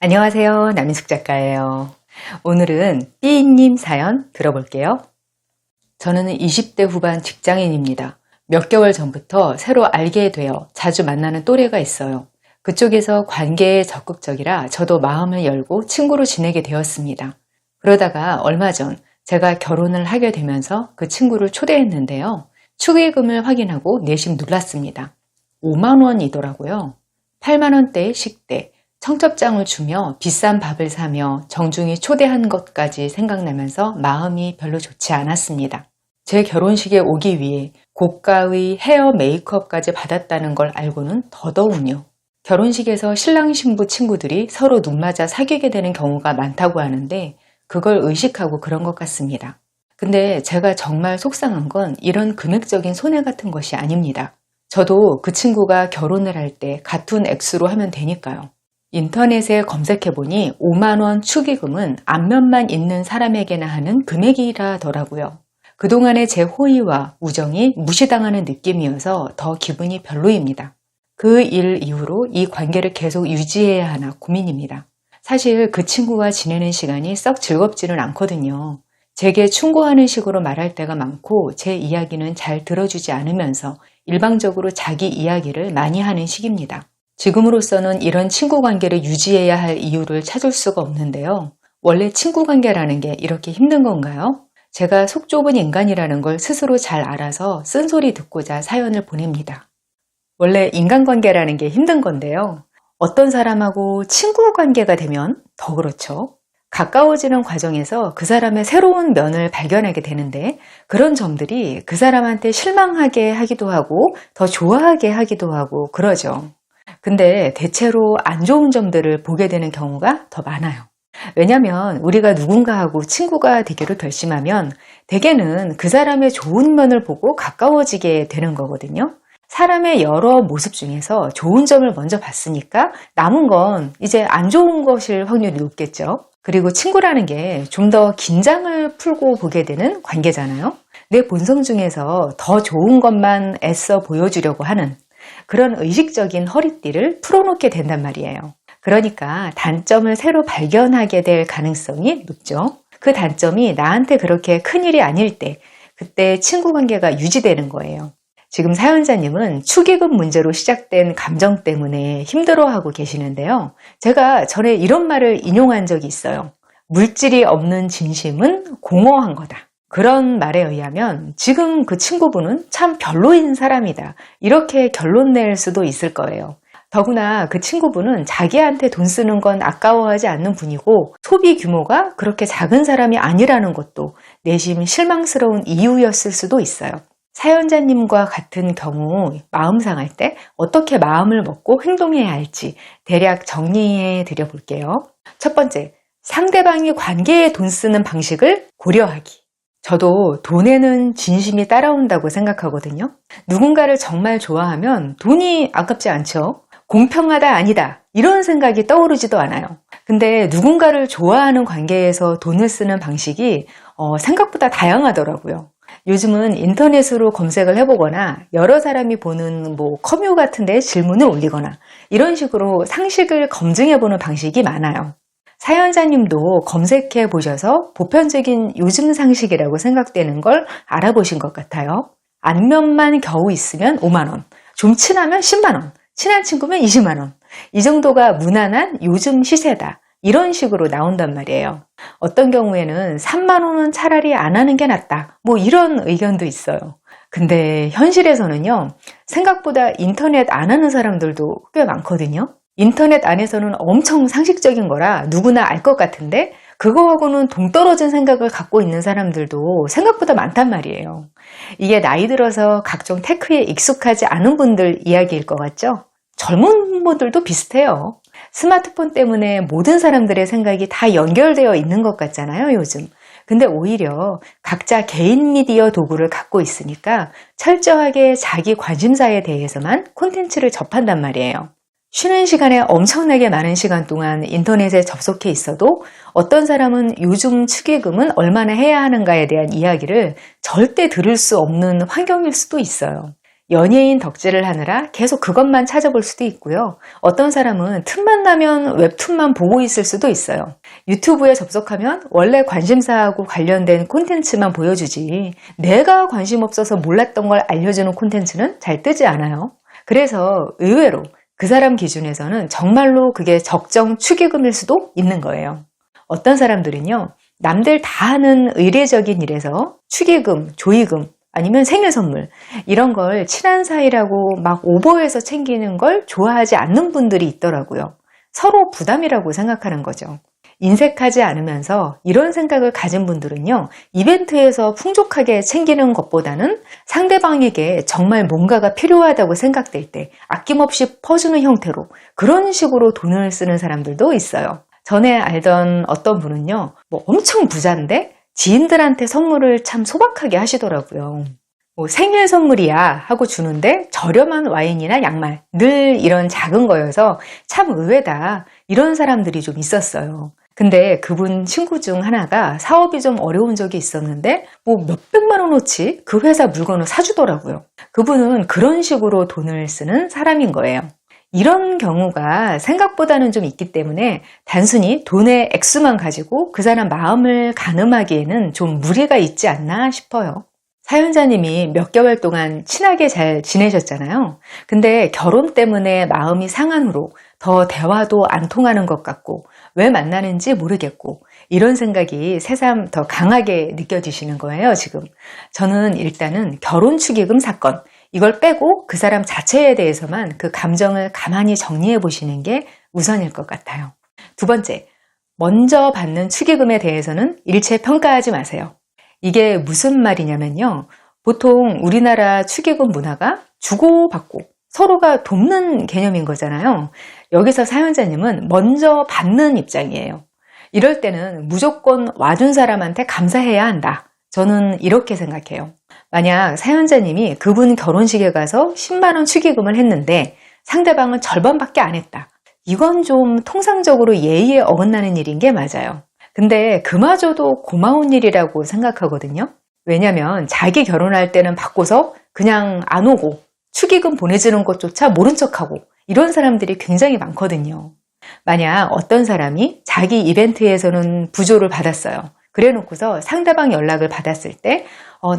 안녕하세요. 남인숙 작가예요. 오늘은 삐님 사연 들어볼게요. 저는 20대 후반 직장인입니다. 몇 개월 전부터 새로 알게 되어 자주 만나는 또래가 있어요. 그쪽에서 관계에 적극적이라 저도 마음을 열고 친구로 지내게 되었습니다. 그러다가 얼마 전 제가 결혼을 하게 되면서 그 친구를 초대했는데요. 축의금을 확인하고 내심 놀랐습니다. 5만 원이더라고요. 8만 원대의 식대, 청첩장을 주며 비싼 밥을 사며 정중히 초대한 것까지 생각나면서 마음이 별로 좋지 않았습니다. 제 결혼식에 오기 위해 고가의 헤어 메이크업까지 받았다는 걸 알고는 더더욱요. 결혼식에서 신랑 신부 친구들이 서로 눈맞아 사귀게 되는 경우가 많다고 하는데 그걸 의식하고 그런 것 같습니다. 근데 제가 정말 속상한 건 이런 금액적인 손해 같은 것이 아닙니다. 저도 그 친구가 결혼을 할 때 같은 액수로 하면 되니까요. 인터넷에 검색해보니 5만 원 축의금은 안면만 있는 사람에게나 하는 금액이라더라고요. 그동안의 제 호의와 우정이 무시당하는 느낌이어서 더 기분이 별로입니다. 그 일 이후로 이 관계를 계속 유지해야 하나 고민입니다. 사실 그 친구와 지내는 시간이 썩 즐겁지는 않거든요. 제게 충고하는 식으로 말할 때가 많고 제 이야기는 잘 들어주지 않으면서 일방적으로 자기 이야기를 많이 하는 식입니다. 지금으로서는 이런 친구 관계를 유지해야 할 이유를 찾을 수가 없는데요. 원래 친구 관계라는 게 이렇게 힘든 건가요? 제가 속 좁은 인간이라는 걸 스스로 잘 알아서 쓴소리 듣고자 사연을 보냅니다. 원래 인간관계라는 게 힘든 건데요. 어떤 사람하고 친구 관계가 되면 더 그렇죠. 가까워지는 과정에서 그 사람의 새로운 면을 발견하게 되는데 그런 점들이 그 사람한테 실망하게 하기도 하고 더 좋아하게 하기도 하고 그러죠. 근데 대체로 안 좋은 점들을 보게 되는 경우가 더 많아요. 왜냐면 우리가 누군가하고 친구가 되기로 결심하면 대개는 그 사람의 좋은 면을 보고 가까워지게 되는 거거든요. 사람의 여러 모습 중에서 좋은 점을 먼저 봤으니까 남은 건 이제 안 좋은 것일 확률이 높겠죠. 그리고 친구라는 게 좀 더 긴장을 풀고 보게 되는 관계잖아요. 내 본성 중에서 더 좋은 것만 애써 보여주려고 하는 그런 의식적인 허리띠를 풀어놓게 된단 말이에요. 그러니까 단점을 새로 발견하게 될 가능성이 높죠. 그 단점이 나한테 그렇게 큰일이 아닐 때 그때 친구 관계가 유지되는 거예요. 지금 사연자님은 축의금 문제로 시작된 감정 때문에 힘들어하고 계시는데요. 제가 전에 이런 말을 인용한 적이 있어요. 물질이 없는 진심은 공허한 거다. 그런 말에 의하면 지금 그 친구분은 참 별로인 사람이다. 이렇게 결론 낼 수도 있을 거예요. 더구나 그 친구분은 자기한테 돈 쓰는 건 아까워하지 않는 분이고 소비 규모가 그렇게 작은 사람이 아니라는 것도 내심 실망스러운 이유였을 수도 있어요. 사연자님과 같은 경우 마음 상할 때 어떻게 마음을 먹고 행동해야 할지 대략 정리해 드려 볼게요. 첫 번째, 상대방이 관계에 돈 쓰는 방식을 고려하기. 저도 돈에는 진심이 따라온다고 생각하거든요. 누군가를 정말 좋아하면 돈이 아깝지 않죠. 공평하다 아니다 이런 생각이 떠오르지도 않아요. 근데 누군가를 좋아하는 관계에서 돈을 쓰는 방식이 생각보다 다양하더라고요. 요즘은 인터넷으로 검색을 해보거나 여러 사람이 보는 커뮤 같은 데 질문을 올리거나 이런 식으로 상식을 검증해보는 방식이 많아요. 사연자님도 검색해 보셔서 보편적인 요즘 상식이라고 생각되는 걸 알아보신 것 같아요. 안면만 겨우 있으면 5만 원, 좀 친하면 10만 원, 친한 친구면 20만 원. 이 정도가 무난한 요즘 시세다. 이런 식으로 나온단 말이에요. 어떤 경우에는 3만 원은 차라리 안 하는 게 낫다. 이런 의견도 있어요. 근데 현실에서는요, 생각보다 인터넷 안 하는 사람들도 꽤 많거든요. 인터넷 안에서는 엄청 상식적인 거라 누구나 알 것 같은데 그거하고는 동떨어진 생각을 갖고 있는 사람들도 생각보다 많단 말이에요. 이게 나이 들어서 각종 테크에 익숙하지 않은 분들 이야기일 것 같죠? 젊은 분들도 비슷해요. 스마트폰 때문에 모든 사람들의 생각이 다 연결되어 있는 것 같잖아요, 요즘. 근데 오히려 각자 개인 미디어 도구를 갖고 있으니까 철저하게 자기 관심사에 대해서만 콘텐츠를 접한단 말이에요. 쉬는 시간에 엄청나게 많은 시간 동안 인터넷에 접속해 있어도 어떤 사람은 요즘 축의금은 얼마나 해야 하는가에 대한 이야기를 절대 들을 수 없는 환경일 수도 있어요. 연예인 덕질을 하느라 계속 그것만 찾아볼 수도 있고요. 어떤 사람은 틈만 나면 웹툰만 보고 있을 수도 있어요. 유튜브에 접속하면 원래 관심사하고 관련된 콘텐츠만 보여주지 내가 관심 없어서 몰랐던 걸 알려주는 콘텐츠는 잘 뜨지 않아요. 그래서 의외로 그 사람 기준에서는 정말로 그게 적정 축의금일 수도 있는 거예요. 어떤 사람들은요, 남들 다 하는 의례적인 일에서 축의금, 조의금, 아니면 생일 선물 이런 걸 친한 사이라고 막 오버해서 챙기는 걸 좋아하지 않는 분들이 있더라고요. 서로 부담이라고 생각하는 거죠. 인색하지 않으면서 이런 생각을 가진 분들은요, 이벤트에서 풍족하게 챙기는 것보다는 상대방에게 정말 뭔가가 필요하다고 생각될 때 아낌없이 퍼주는 형태로 그런 식으로 돈을 쓰는 사람들도 있어요. 전에 알던 어떤 분은요, 엄청 부자인데 지인들한테 선물을 참 소박하게 하시더라고요. 생일 선물이야 하고 주는데 저렴한 와인이나 양말, 늘 이런 작은 거여서 참 의외다. 이런 사람들이 좀 있었어요. 근데 그분 친구 중 하나가 사업이 좀 어려운 적이 있었는데 몇백만 원어치 그 회사 물건을 사주더라고요. 그분은 그런 식으로 돈을 쓰는 사람인 거예요. 이런 경우가 생각보다는 좀 있기 때문에 단순히 돈의 액수만 가지고 그 사람 마음을 가늠하기에는 좀 무리가 있지 않나 싶어요. 사연자님이 몇 개월 동안 친하게 잘 지내셨잖아요. 근데 결혼 때문에 마음이 상한 후로 더 대화도 안 통하는 것 같고 왜 만나는지 모르겠고 이런 생각이 새삼 더 강하게 느껴지시는 거예요, 지금. 저는 일단은 결혼 축의금 사건, 이걸 빼고 그 사람 자체에 대해서만 그 감정을 가만히 정리해 보시는 게 우선일 것 같아요. 두 번째, 먼저 받는 축의금에 대해서는 일체 평가하지 마세요. 이게 무슨 말이냐면요. 보통 우리나라 축의금 문화가 주고받고 서로가 돕는 개념인 거잖아요. 여기서 사연자님은 먼저 받는 입장이에요. 이럴 때는 무조건 와준 사람한테 감사해야 한다. 저는 이렇게 생각해요. 만약 사연자님이 그분 결혼식에 가서 10만 원 축의금을 했는데 상대방은 절반밖에 안 했다. 이건 좀 통상적으로 예의에 어긋나는 일인 게 맞아요. 근데 그마저도 고마운 일이라고 생각하거든요. 왜냐면 자기 결혼할 때는 받고서 그냥 안 오고 축의금 보내주는 것조차 모른 척하고 이런 사람들이 굉장히 많거든요. 만약 어떤 사람이 자기 이벤트에서는 부조를 받았어요. 그래 놓고서 상대방 연락을 받았을 때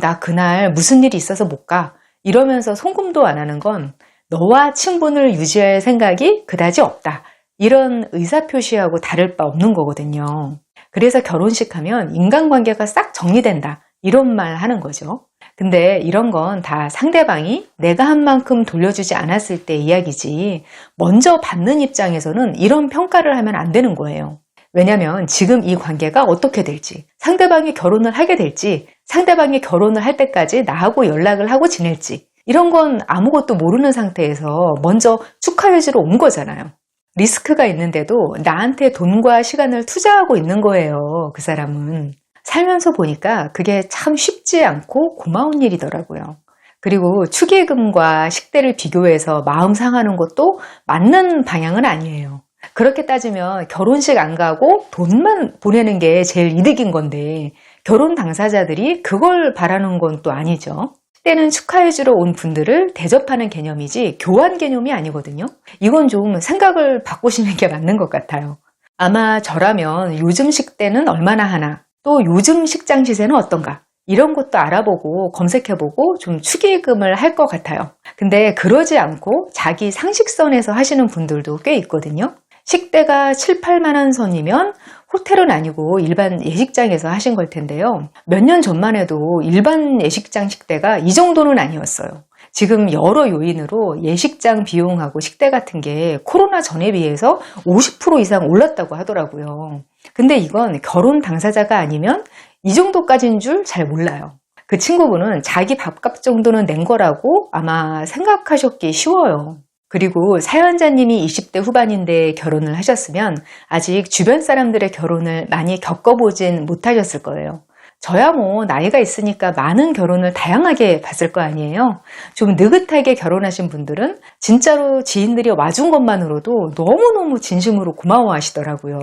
나 그날 무슨 일이 있어서 못 가. 이러면서 송금도 안 하는 건 너와 친분을 유지할 생각이 그다지 없다. 이런 의사표시하고 다를 바 없는 거거든요. 그래서 결혼식 하면 인간관계가 싹 정리된다. 이런 말 하는 거죠. 근데 이런 건 다 상대방이 내가 한 만큼 돌려주지 않았을 때 이야기지 먼저 받는 입장에서는 이런 평가를 하면 안 되는 거예요. 왜냐면 지금 이 관계가 어떻게 될지, 상대방이 결혼을 하게 될지, 상대방이 결혼을 할 때까지 나하고 연락을 하고 지낼지 이런 건 아무것도 모르는 상태에서 먼저 축하해주러 온 거잖아요. 리스크가 있는데도 나한테 돈과 시간을 투자하고 있는 거예요, 그 사람은. 살면서 보니까 그게 참 쉽지 않고 고마운 일이더라고요. 그리고 축의금과 식대를 비교해서 마음 상하는 것도 맞는 방향은 아니에요. 그렇게 따지면 결혼식 안 가고 돈만 보내는 게 제일 이득인 건데 결혼 당사자들이 그걸 바라는 건 또 아니죠. 때는 축하해주러 온 분들을 대접하는 개념이지 교환 개념이 아니거든요. 이건 좀 생각을 바꾸시는 게 맞는 것 같아요. 아마 저라면 요즘 식대는 얼마나 하나, 또 요즘 식장 시세는 어떤가 이런 것도 알아보고 검색해보고 좀 축의금을 할 것 같아요. 근데 그러지 않고 자기 상식선에서 하시는 분들도 꽤 있거든요. 식대가 7, 8만 원 선이면 호텔은 아니고 일반 예식장에서 하신 걸 텐데요. 몇 년 전만 해도 일반 예식장 식대가 이 정도는 아니었어요. 지금 여러 요인으로 예식장 비용하고 식대 같은 게 코로나 전에 비해서 50% 이상 올랐다고 하더라고요. 근데 이건 결혼 당사자가 아니면 이 정도까지인 줄 잘 몰라요. 그 친구분은 자기 밥값 정도는 낸 거라고 아마 생각하셨기 쉬워요. 그리고 사연자님이 20대 후반인데 결혼을 하셨으면 아직 주변 사람들의 결혼을 많이 겪어보진 못하셨을 거예요. 저야 뭐 나이가 있으니까 많은 결혼을 다양하게 봤을 거 아니에요. 좀 느긋하게 결혼하신 분들은 진짜로 지인들이 와준 것만으로도 너무너무 진심으로 고마워하시더라고요.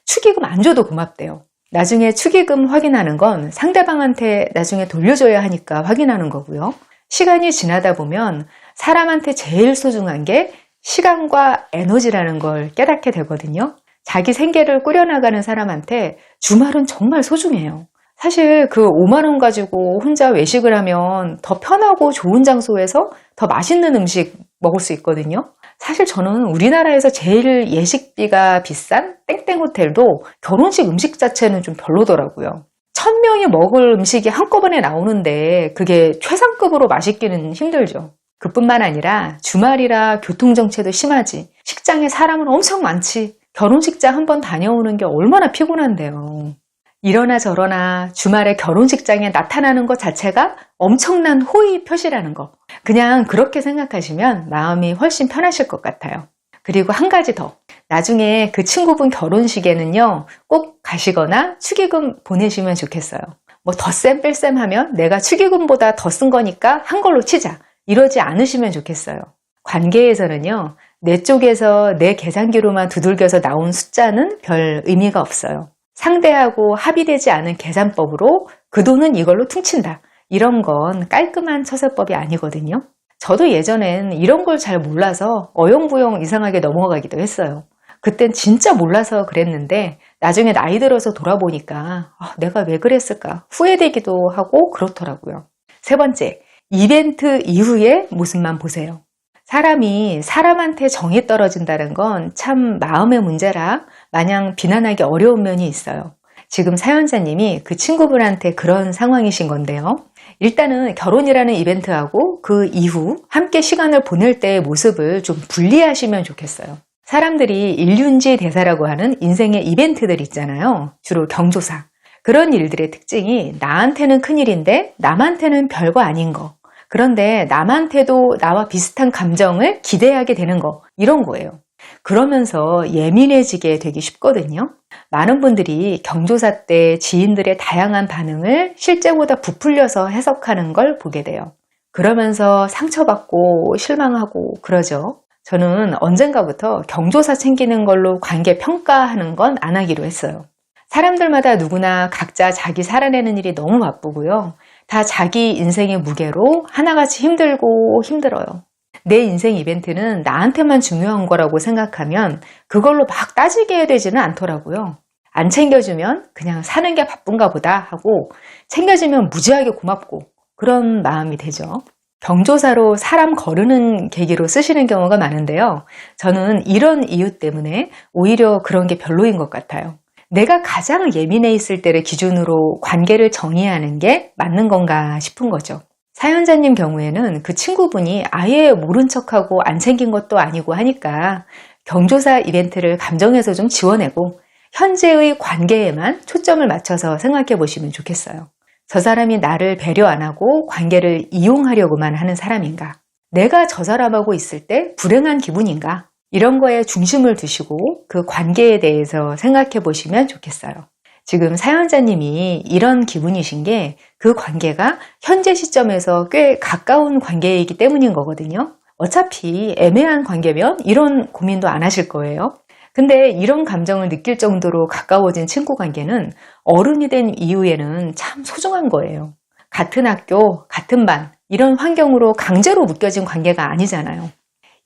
축의금 안 줘도 고맙대요. 나중에 축의금 확인하는 건 상대방한테 나중에 돌려줘야 하니까 확인하는 거고요. 시간이 지나다 보면 사람한테 제일 소중한 게 시간과 에너지라는 걸 깨닫게 되거든요. 자기 생계를 꾸려나가는 사람한테 주말은 정말 소중해요. 사실 그 5만 원 가지고 혼자 외식을 하면 더 편하고 좋은 장소에서 더 맛있는 음식 먹을 수 있거든요. 사실 저는 우리나라에서 제일 예식비가 비싼 땡땡 호텔도 결혼식 음식 자체는 좀 별로더라고요. 1000명이 먹을 음식이 한꺼번에 나오는데 그게 최상급으로 맛있기는 힘들죠. 그뿐만 아니라 주말이라 교통정체도 심하지. 식장에 사람은 엄청 많지. 결혼식장 한번 다녀오는 게 얼마나 피곤한데요. 이러나 저러나 주말에 결혼식장에 나타나는 것 자체가 엄청난 호의 표시라는 거. 그냥 그렇게 생각하시면 마음이 훨씬 편하실 것 같아요. 그리고 한 가지 더. 나중에 그 친구분 결혼식에는요, 꼭 가시거나 축의금 보내시면 좋겠어요. 뭐 덧셈 뺄셈 하면 내가 축의금보다 더 쓴 거니까 한 걸로 치자. 이러지 않으시면 좋겠어요. 관계에서는요, 내 쪽에서 내 계산기로만 두들겨서 나온 숫자는 별 의미가 없어요. 상대하고 합의되지 않은 계산법으로 그 돈은 이걸로 퉁친다. 이런 건 깔끔한 처세법이 아니거든요. 저도 예전엔 이런 걸 잘 몰라서 어영부영 이상하게 넘어가기도 했어요. 그땐 진짜 몰라서 그랬는데 나중에 나이 들어서 돌아보니까 내가 왜 그랬을까 후회되기도 하고 그렇더라고요. 세 번째, 이벤트 이후의 모습만 보세요. 사람이 사람한테 정이 떨어진다는 건 참 마음의 문제라 마냥 비난하기 어려운 면이 있어요. 지금 사연자님이 그 친구분한테 그런 상황이신 건데요. 일단은 결혼이라는 이벤트하고 그 이후 함께 시간을 보낼 때의 모습을 좀 분리하시면 좋겠어요. 사람들이 일륜지 대사라고 하는 인생의 이벤트들 있잖아요. 주로 경조사. 그런 일들의 특징이 나한테는 큰일인데 남한테는 별거 아닌 거. 그런데 남한테도 나와 비슷한 감정을 기대하게 되는 거. 이런 거예요. 그러면서 예민해지게 되기 쉽거든요. 많은 분들이 경조사 때 지인들의 다양한 반응을 실제보다 부풀려서 해석하는 걸 보게 돼요. 그러면서 상처받고 실망하고 그러죠. 저는 언젠가부터 경조사 챙기는 걸로 관계 평가하는 건 안 하기로 했어요. 사람들마다 누구나 각자 자기 살아내는 일이 너무 바쁘고요. 다 자기 인생의 무게로 하나같이 힘들고 힘들어요. 내 인생 이벤트는 나한테만 중요한 거라고 생각하면 그걸로 막 따지게 되지는 않더라고요. 안 챙겨주면 그냥 사는 게 바쁜가 보다 하고 챙겨주면 무지하게 고맙고 그런 마음이 되죠. 경조사로 사람 거르는 계기로 쓰시는 경우가 많은데요. 저는 이런 이유 때문에 오히려 그런 게 별로인 것 같아요. 내가 가장 예민해 있을 때를 기준으로 관계를 정의하는 게 맞는 건가 싶은 거죠. 사연자님 경우에는 그 친구분이 아예 모른 척하고 안 챙긴 것도 아니고 하니까 경조사 이벤트를 감정에서 좀 지워내고 현재의 관계에만 초점을 맞춰서 생각해 보시면 좋겠어요. 저 사람이 나를 배려 안 하고 관계를 이용하려고만 하는 사람인가? 내가 저 사람하고 있을 때 불행한 기분인가? 이런 거에 중심을 두시고 그 관계에 대해서 생각해 보시면 좋겠어요. 지금 사연자님이 이런 기분이신 게 그 관계가 현재 시점에서 꽤 가까운 관계이기 때문인 거거든요. 어차피 애매한 관계면 이런 고민도 안 하실 거예요. 근데 이런 감정을 느낄 정도로 가까워진 친구 관계는 어른이 된 이후에는 참 소중한 거예요. 같은 학교, 같은 반, 이런 환경으로 강제로 묶여진 관계가 아니잖아요.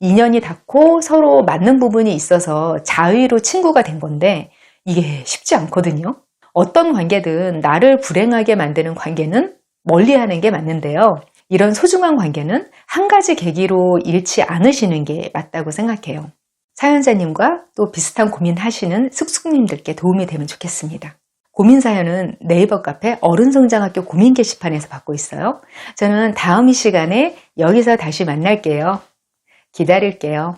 인연이 닿고 서로 맞는 부분이 있어서 자의로 친구가 된 건데 이게 쉽지 않거든요. 어떤 관계든 나를 불행하게 만드는 관계는 멀리하는 게 맞는데요. 이런 소중한 관계는 한 가지 계기로 잃지 않으시는 게 맞다고 생각해요. 사연자님과 또 비슷한 고민하시는 숙숙님들께 도움이 되면 좋겠습니다. 고민 사연은 네이버 카페 어른성장학교 고민 게시판에서 받고 있어요. 저는 다음 이 시간에 여기서 다시 만날게요. 기다릴게요.